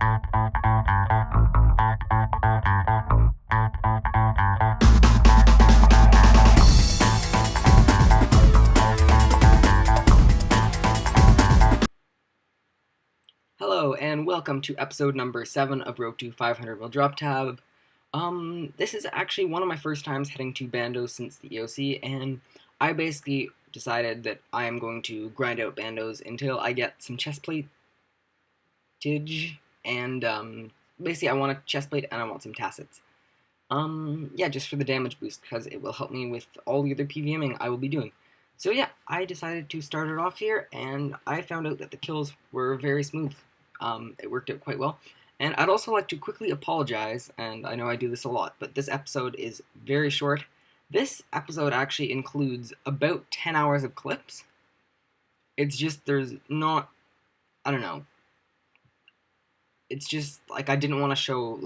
Hello, and welcome to episode number 7 of Road to 500 Will Drop Tab. This is actually one of my first times heading to Bandos since the EOC, and I basically decided that I am going to grind out Bandos until I get some chestplate, and basically I want a chestplate and I want some tacets. Yeah, just for the damage boost, because it will help me with all the other PVMing I will be doing. So yeah, I decided to start it off here, and I found out that the kills were very smooth. It worked out quite well. And I'd also like to quickly apologize, and I know I do this a lot, but this episode is very short. This episode actually includes about 10 hours of clips. It's just, there's not, I don't know, it's just like I didn't want to show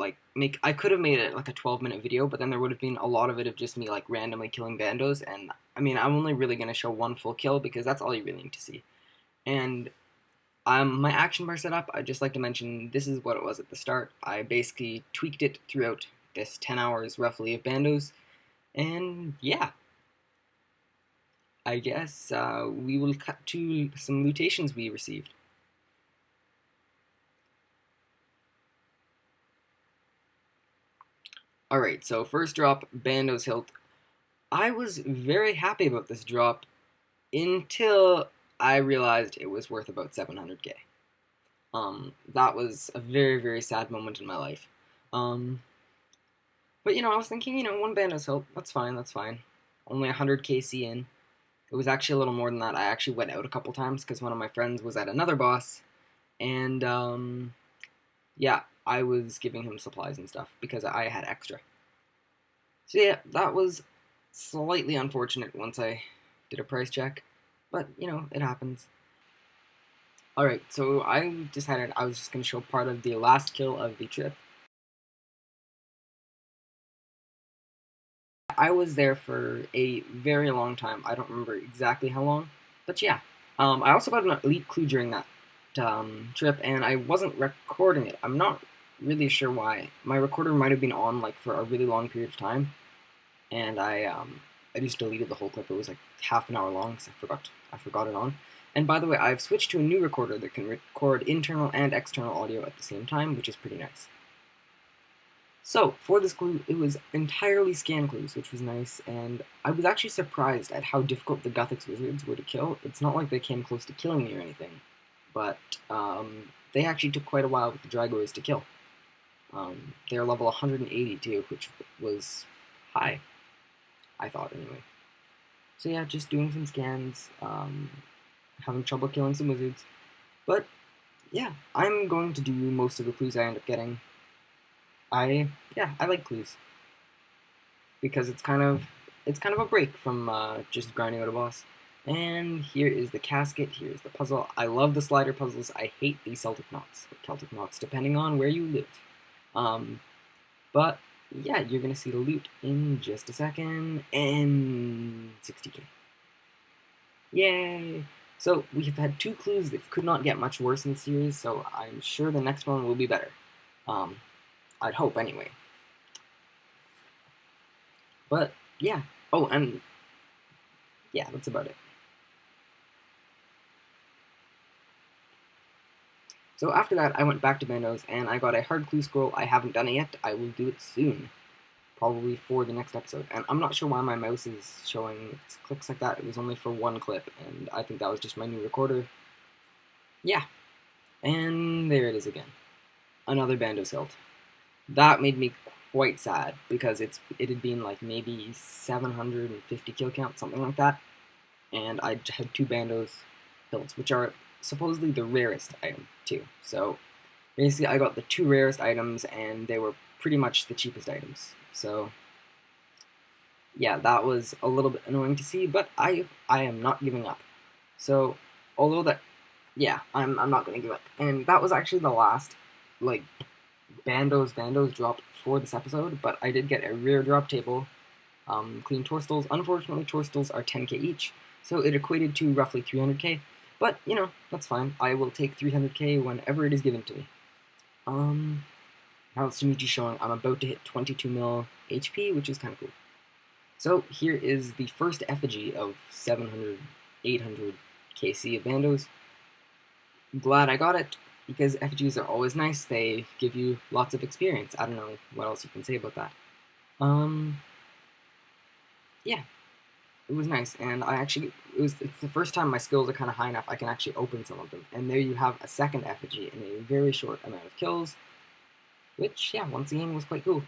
I could have made it like a 12-minute video, but then there would have been a lot of it of just me like randomly killing bandos, and I mean I'm only really gonna show one full kill because that's all you really need to see. And my action bar setup, I'd just like to mention this is what it was at the start. I basically tweaked it throughout this 10 hours roughly of bandos, and yeah, I guess we will cut to some mutations we received. Alright, so first drop, Bandos Hilt. I was very happy about this drop until I realized it was worth about 700k. That was a very, very sad moment in my life. But, I was thinking, one Bandos Hilt, that's fine, that's fine. Only 100k C in. It was actually a little more than that. I actually went out a couple times because one of my friends was at another boss, and, yeah, I was giving him supplies and stuff because I had extra. So yeah, that was slightly unfortunate once I did a price check, but it happens. Alright, so I decided I was just going to show part of the last kill of the trip. I was there for a very long time. I don't remember exactly how long, but yeah. I also got an elite clue during that trip, and I wasn't recording it. I'm not really sure why. My recorder might have been on like for a really long period of time, and I just deleted the whole clip. It was like half an hour long because I forgot it on. And by the way, I've switched to a new recorder that can record internal and external audio at the same time, which is pretty nice. So, for this clue, it was entirely scan clues, which was nice, and I was actually surprised at how difficult the Guthix wizards were to kill. It's not like they came close to killing me or anything, but they actually took quite a while with the Dragoids to kill. They're level 182, which was high, I thought anyway. So yeah, just doing some scans, having trouble killing some wizards, but yeah, I'm going to do most of the clues I end up getting. I like clues because it's kind of a break from just grinding out a boss. And here is the casket. Here's the puzzle. I love the slider puzzles. I hate the Celtic knots, or Celtic knots, depending on where you live. But yeah, you're gonna see the loot in just a second, and 60k. Yay! So we have had 2 clues that could not get much worse in the series, so I'm sure the next one will be better. I'd hope anyway. But yeah. Oh, and yeah, that's about it. So after that, I went back to Bandos, and I got a hard clue scroll. I haven't done it yet. I will do it soon. Probably for the next episode. And I'm not sure why my mouse is showing clicks like that. It was only for one clip, and I think that was just my new recorder. Yeah. And there it is again. Another Bandos Hilt. That made me quite sad, because it had been like maybe 750 kill count, something like that. And I had 2 Bandos Hilts, which are supposedly the rarest item, too. So, basically I got the 2 rarest items, and they were pretty much the cheapest items. So, yeah, that was a little bit annoying to see, but I am not giving up. So, although that, yeah, I'm not going to give up. And that was actually the last, like, Bandos drop for this episode, but I did get a rare drop table, clean Torstals. Unfortunately, Torstals are 10k each, so it equated to roughly 300k, but, that's fine. I will take 300k whenever it is given to me. Now Shimichi showing I'm about to hit 22 mil HP, which is kind of cool. So here is the first effigy of 700, 800 KC of Bandos. I'm glad I got it, because effigies are always nice. They give you lots of experience. I don't know what else you can say about that. Yeah, it was nice, and it's the first time my skills are kind of high enough I can actually open some of them. And there you have a second effigy in a very short amount of kills, which, yeah, once again was quite cool.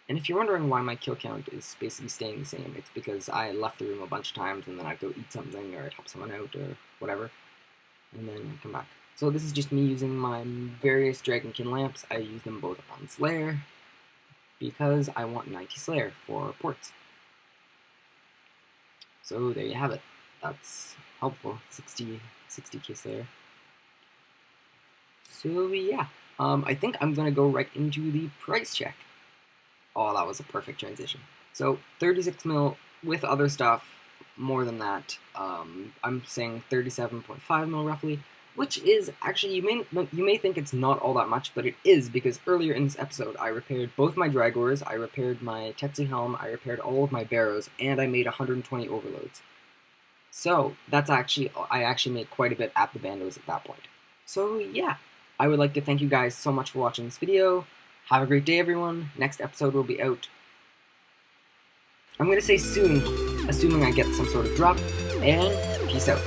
And if you're wondering why my kill count is basically staying the same, it's because I left the room a bunch of times, and then I'd go eat something, or I'd help someone out, or whatever, and then come back. So this is just me using my various Dragonkin lamps. I use them both on Slayer, because I want 90 Slayer for ports. So there you have it. That's helpful, 60k Slayer. So yeah, I think I'm gonna go right into the price check. Oh, that was a perfect transition. So 36 mil with other stuff, more than that. I'm saying 37.5 mil roughly, which is actually, you may think it's not all that much, but it is, because earlier in this episode I repaired both my Dragors, I repaired my Tetsu Helm, I repaired all of my Barrows, and I made 120 overloads. So that's I actually made quite a bit at the Bandos at that point. So yeah, I would like to thank you guys so much for watching this video. Have a great day, everyone. Next episode will be out, I'm going to say soon, assuming I get some sort of drop, and peace out.